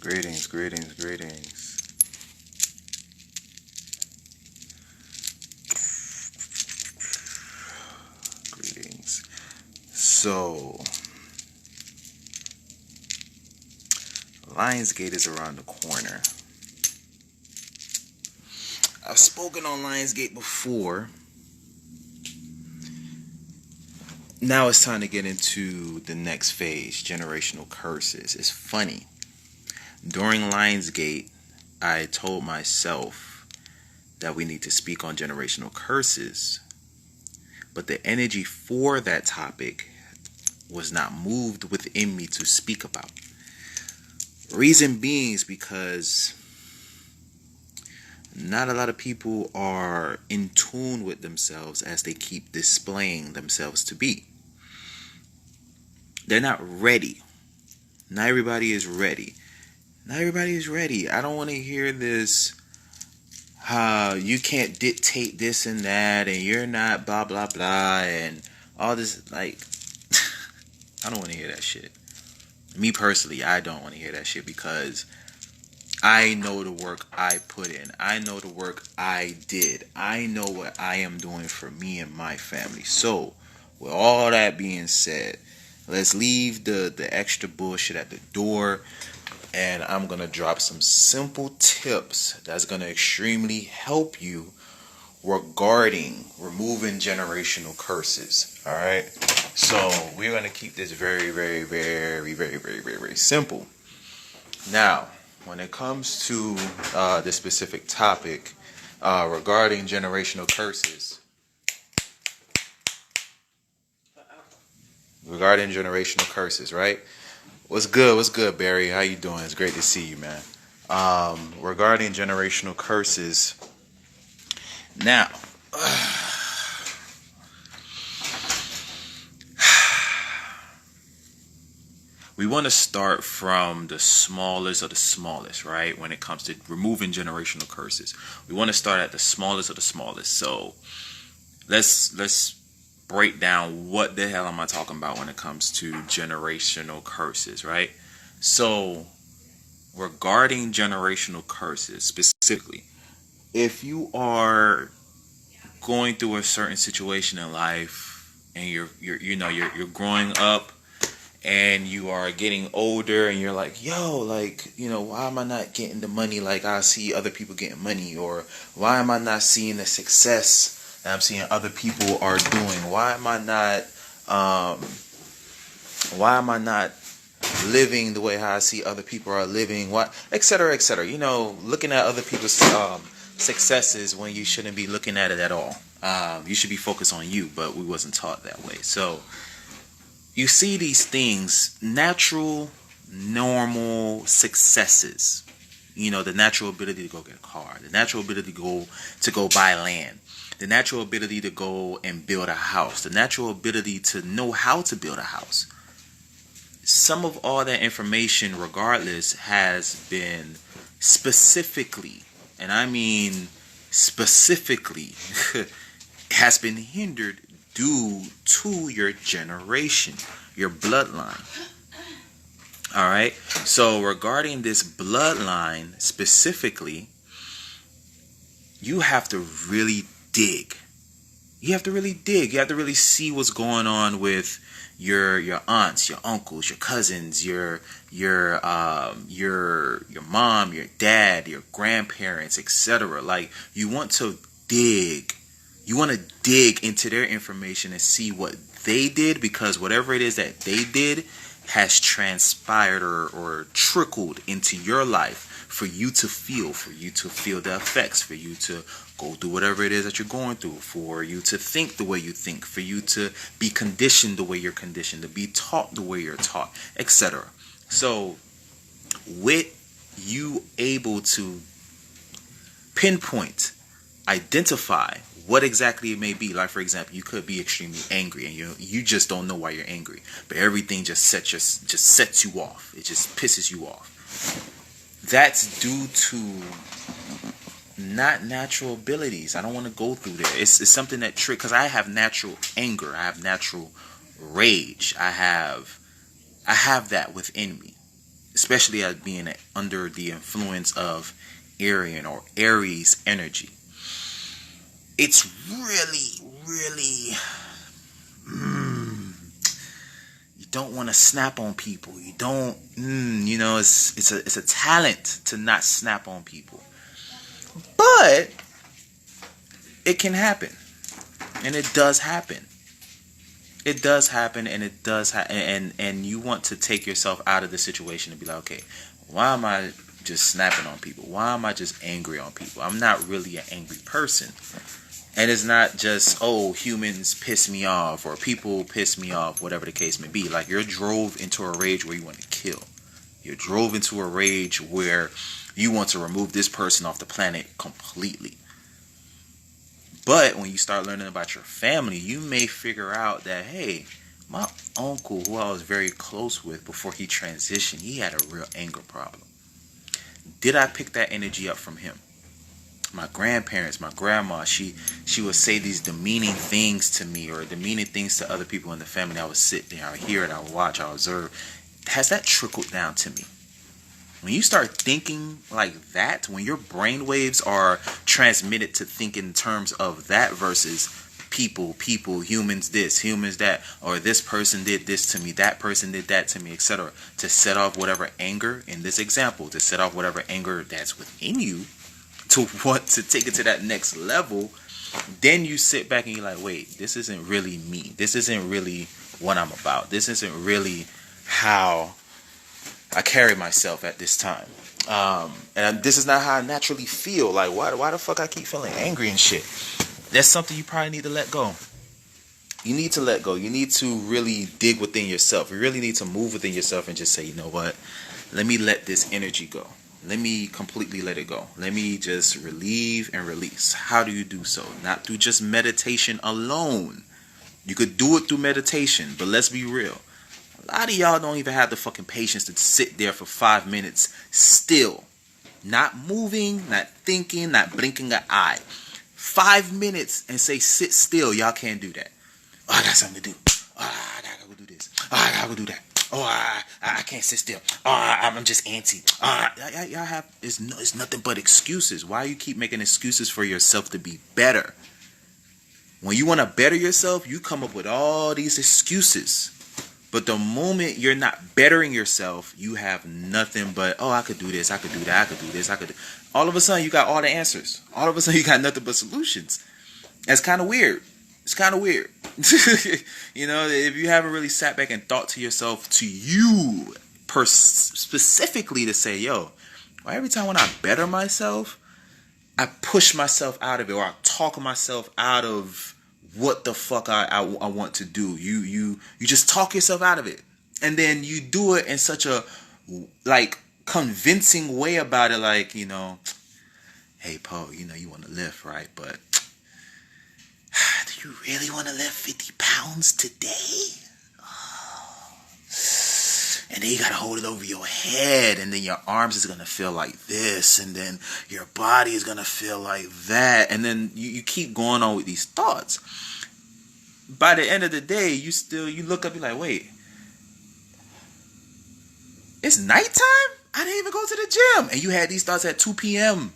Greetings, greetings, greetings. Greetings. So, Lionsgate is around the corner. I've spoken on Lionsgate before. Now it's time to get into the next phase, generational curses. It's funny. During Lionsgate, I told myself that we need to speak on generational curses, but the energy for that topic was not moved within me to speak about. Reason being is because not a lot of people are in tune with themselves as they keep displaying themselves to be. They're not ready. Not everybody is ready. Not everybody is ready. I don't want to hear this, you can't dictate this and that, and you're not blah, blah, blah, and all this, like, I don't want to hear that shit. Me personally, I don't want to hear that shit because I know the work I put in. I know the work I did. I know what I am doing for me and my family. So, with all that being said, let's leave the extra bullshit at the door. And I'm going to drop some simple tips that's going to extremely help you regarding removing generational curses. All right. So we're going to keep this very, very, very, very, very, very, very simple. Now, when it comes to this specific topic regarding generational curses, right? What's good, Barry? How you doing? It's great to see you, man. Regarding generational curses, now, we want to start from the smallest of the smallest, right? When it comes to removing generational curses, we want to start at the smallest of the smallest. So let's break down what the hell am I talking about when it comes to generational curses, right? So, regarding generational curses specifically, if you are going through a certain situation in life and you're growing up and you are getting older and you're like, yo, like, why am I not getting the money like I see other people getting money? Or why am I not seeing the success that I'm seeing other people are doing? Why am I not living the way how I see other people are living? What, et cetera, et cetera. Looking at other people's successes when you shouldn't be looking at it at all. You should be focused on you, but we wasn't taught that way. So you see these things, natural, normal successes. The natural ability to go get a car, the natural ability to go buy land, the natural ability to go and build a house, the natural ability to know how to build a house. Some of all that information, regardless, has been specifically, and I mean specifically, has been hindered due to your generation, your bloodline. All right. So regarding this bloodline specifically, you have to really dig. You have to really dig. You have to really see what's going on with your aunts, your uncles, your cousins, your mom, your dad, your grandparents, etc. Like, you want to dig. You want to dig into their information and see what they did, because whatever it is that they did has transpired or trickled into your life for you to feel the effects, for you to go through whatever it is that you're going through, for you to think the way you think, for you to be conditioned the way you're conditioned, to be taught the way you're taught, etc. So, with you able to pinpoint, identify what exactly it may be. Like, for example, you could be extremely angry and you just don't know why you're angry, but everything just sets you off. It just pisses you off. That's due to not natural abilities. I don't want to go through there. It's something that because I have natural anger, I have natural rage, I have that within me. especially as being under the influence of Arian or Aries energy. It's really, really, you don't want to snap on people. You don't, it's a talent to not snap on people. But it can happen, and it does happen. It does happen, and it does and you want to take yourself out of the situation and be like, okay, why am I just snapping on people? Why am I just angry on people? I'm not really an angry person. And it's not just, oh, humans piss me off or people piss me off, whatever the case may be. Like, you're drove into a rage where you want to kill. You're drove into a rage where you want to remove this person off the planet completely. But when you start learning about your family, you may figure out that, hey, my uncle, who I was very close with before he transitioned, he had a real anger problem. Did I pick that energy up from him? My grandparents, my grandma, she would say these demeaning things to me or demeaning things to other people in the family. I would sit there, I would hear it, I would watch, I would observe. Has that trickled down to me? When you start thinking like that, when your brain waves are transmitted to think in terms of that versus people, humans this, humans that, or this person did this to me, that person did that to me, etc., to set off whatever anger, in this example, to set off whatever anger that's within you, to want to take it to that next level, then you sit back and you're like, wait, this isn't really me. This isn't really what I'm about. This isn't really how I carry myself at this time. And this is not how I naturally feel. Like, why the fuck I keep feeling angry and shit? That's something you probably need to let go. You need to let go. You need to really dig within yourself. You really need to move within yourself and just say, you know what? Let me let this energy go. Let me completely let it go. Let me just relieve and release. How do you do so? Not through just meditation alone. You could do it through meditation, but let's be real. A lot of y'all don't even have the fucking patience to sit there for 5 minutes still. Not moving, not thinking, not blinking an eye. 5 minutes and say sit still. Y'all can't do that. Oh, I got something to do. Oh, I gotta go do this. Oh, I gotta go do that. Oh, I can't sit still. Oh, I'm just antsy. Y'all have, it's nothing but excuses. Why you keep making excuses for yourself to be better? When you want to better yourself, you come up with all these excuses. But the moment you're not bettering yourself, you have nothing but, oh, I could do this, I could do that, I could do this, I could do. All of a sudden, you got all the answers. All of a sudden, you got nothing but solutions. That's kind of weird. It's kind of weird. You know, if you haven't really sat back and thought to yourself, to you specifically to say, yo, well, every time when I better myself, I push myself out of it, or I talk myself out of what the fuck I want to do. You just talk yourself out of it. And then you do it in such a, like, convincing way about it, like, you know, hey, Poe, you know you want to lift, right? But do you really want to lift 50 pounds today? And then you got to hold it over your head, and then your arms is going to feel like this, and then your body is going to feel like that, and then you keep going on with these thoughts. By the end of the day, you look up, you're like, wait, it's nighttime? I didn't even go to the gym. And you had these thoughts at 2 p.m.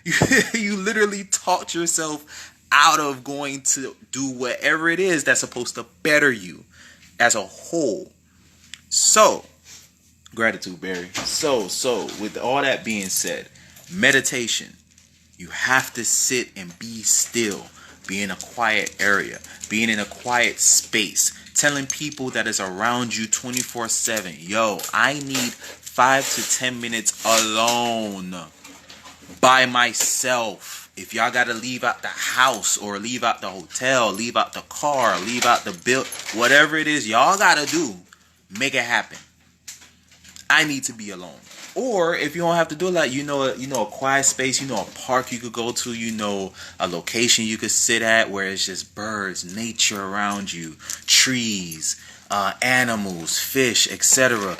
You literally talked yourself out of going to do whatever it is that's supposed to better you as a whole. So, gratitude, Barry. So, with all that being said, meditation. You have to sit and be still. Be in a quiet area. Being in a quiet space. Telling people that is around you 24/7. Yo, I need 5 to 10 minutes alone. By myself. If y'all gotta leave out the house or leave out the hotel, leave out the car, leave out the bill, whatever it is y'all gotta do, make it happen. I need to be alone. Or if you don't have to do it, like, you know a quiet space, you know a park you could go to, you know a location you could sit at where it's just birds, nature around you, trees, animals, fish, etc.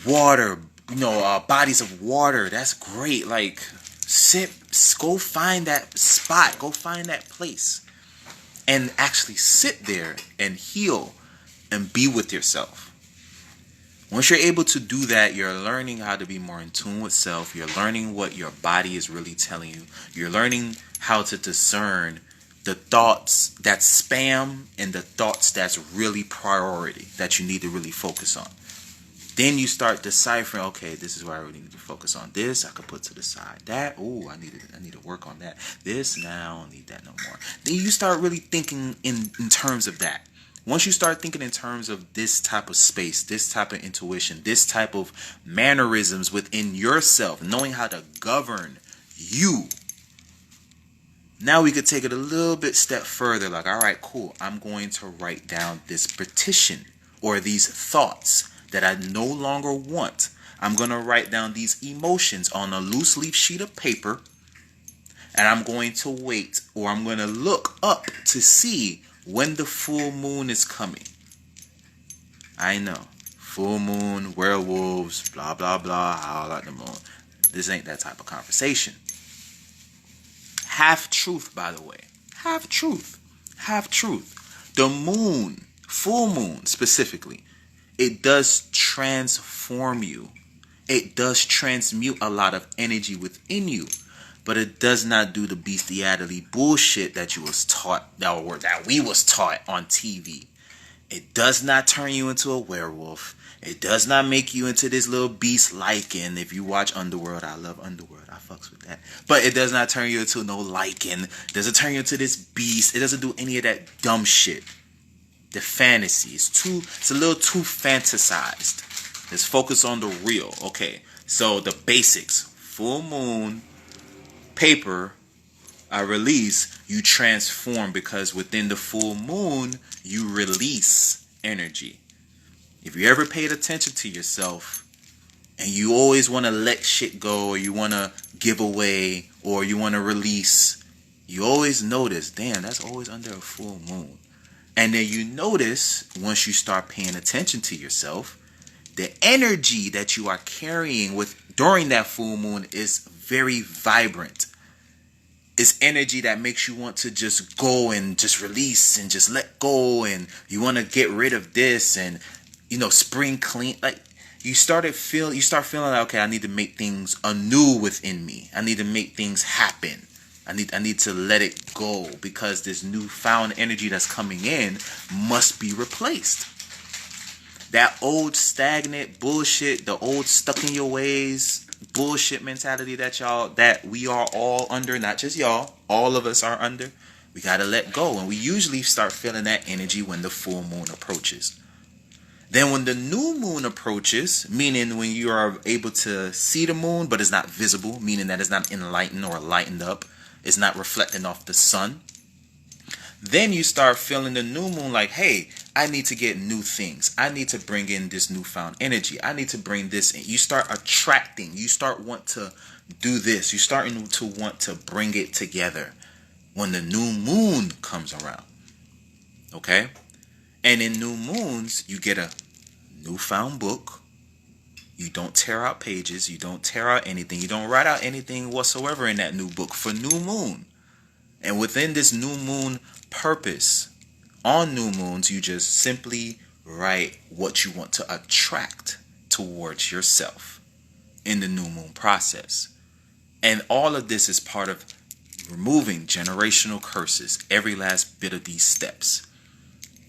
Water, bodies of water. That's great. Like, go find that spot, go find that place, and actually sit there and heal and be with yourself. Once you're able to do that, you're learning how to be more in tune with self. You're learning what your body is really telling you. You're learning how to discern the thoughts that's spam and the thoughts that's really priority that you need to really focus on. Then you start deciphering, okay, this is where I really need to focus on. This I could put to the side. That, I need to work on that. This, now I don't need that no more. Then you start really thinking in terms of that. Once you start thinking in terms of this type of space, this type of intuition, this type of mannerisms within yourself, knowing how to govern you, now we could take it a little bit step further. Like, all right, cool. I'm going to write down this petition or these thoughts that I no longer want. I'm going to write down these emotions on a loose leaf sheet of paper. And I'm going to wait, or I'm going to look up to see when the full moon is coming. I know. Full moon, werewolves, blah, blah, blah, howl at the moon. This ain't that type of conversation. Half truth, by the way. Half truth. Half truth. The moon, full moon specifically, it does transform you. It does transmute a lot of energy within you. But it does not do the bestiality bullshit that you was taught, that we was taught on TV. It does not turn you into a werewolf. It does not make you into this little beast lichen. If you watch Underworld, I love Underworld. I fucks with that. But it does not turn you into no lichen. It doesn't turn you into this beast. It doesn't do any of that dumb shit. The fantasy is it's a little too fantasized. Let's focus on the real. Okay, so the basics. Full moon, paper, release, you transform, because within the full moon, you release energy. If you ever paid attention to yourself and you always want to let shit go, or you want to give away, or you want to release, you always notice, damn, that's always under a full moon. And then you notice, once you start paying attention to yourself, the energy that you are carrying during that full moon is very vibrant. It's energy that makes you want to just go and just release and just let go, and you want to get rid of this and, spring clean. Like, you start feeling like, okay, I need to make things anew within me. I need to make things happen. I need to let it go, because this newfound energy that's coming in must be replaced. That old stagnant bullshit, the old stuck in your ways bullshit mentality that we are all under, not just y'all, all of us are under, we got to let go. And we usually start feeling that energy when the full moon approaches. Then when the new moon approaches, meaning when you are able to see the moon, but it's not visible, meaning that it's not enlightened or lightened up, it's not reflecting off the sun, then you start feeling the new moon like, hey, I need to get new things. I need to bring in this newfound energy. I need to bring this in. You start attracting. You start want to do this. You're starting to want to bring it together when the new moon comes around. Okay? And in new moons, you get a newfound book. You don't tear out pages. You don't tear out anything. You don't write out anything whatsoever in that new book for new moon. And within this new moon purpose, on new moons, you just simply write what you want to attract towards yourself in the new moon process. And all of this is part of removing generational curses, every last bit of these steps,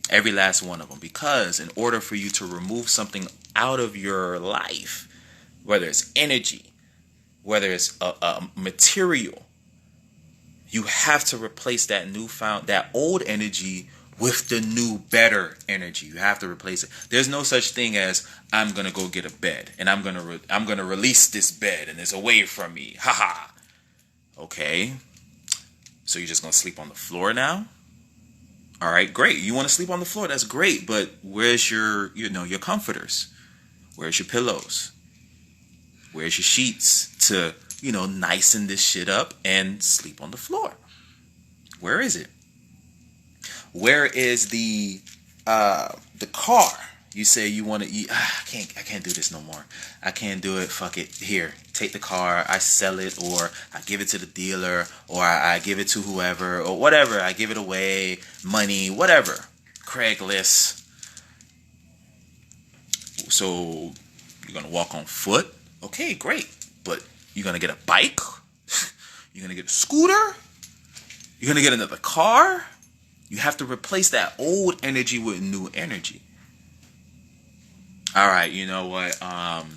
every last one of them. Because in order for you to remove something out of your life, whether it's energy, whether it's a material, you have to replace that old energy with the new, better energy. You have to replace it. There's no such thing as, I'm gonna go get a bed and I'm gonna release this bed and it's away from me. Haha. Okay. So you're just gonna sleep on the floor now? All right, great. You want to sleep on the floor? That's great. But where's your comforters? Where's your pillows? Where's your sheets to nicen this shit up and sleep on the floor? Where is it? Where is the car? You say you want to eat. I can't do this no more. I can't do it. Fuck it. Here, take the car. I sell it, or I give it to the dealer, or I give it to whoever, or whatever. I give it away, money, whatever. Craigslist. So you're gonna walk on foot. Okay, great. But you're gonna get a bike. You're gonna get a scooter. You're gonna get another car. You have to replace that old energy with new energy. All right, you know what? I'm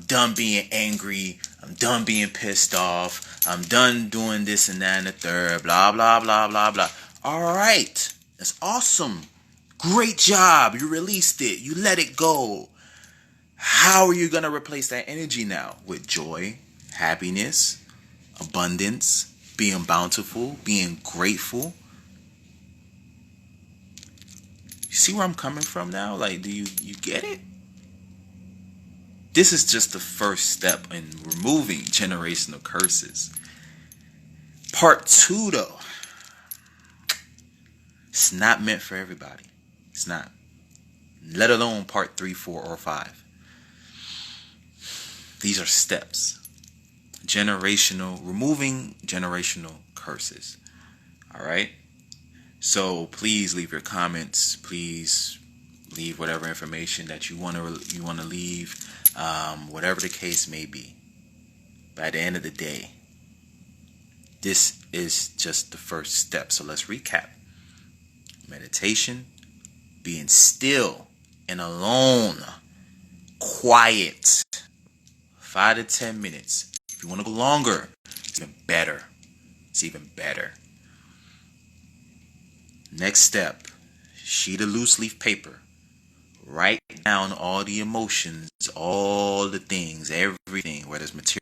done being angry. I'm done being pissed off. I'm done doing this and that and the third. Blah blah blah blah blah. All right, that's awesome. Great job. You released it. You let it go. How are you gonna replace that energy now? With joy, happiness, abundance, being bountiful, being grateful. You see where I'm coming from now? Like, do you get it? This is just the first step in removing generational curses. Part 2, though, it's not meant for everybody. It's not. Let alone part 3, 4, or 5. These are steps. Removing generational curses. All right? So please leave your comments. Please leave whatever information that you want to leave. Whatever the case may be. By the end of the day, this is just the first step. So let's recap. Meditation, being still and alone, quiet, 5 to 10 minutes. If you want to go longer, it's even better. It's even better. Next step, sheet of loose leaf paper. Write down all the emotions, all the things, everything, whether it's material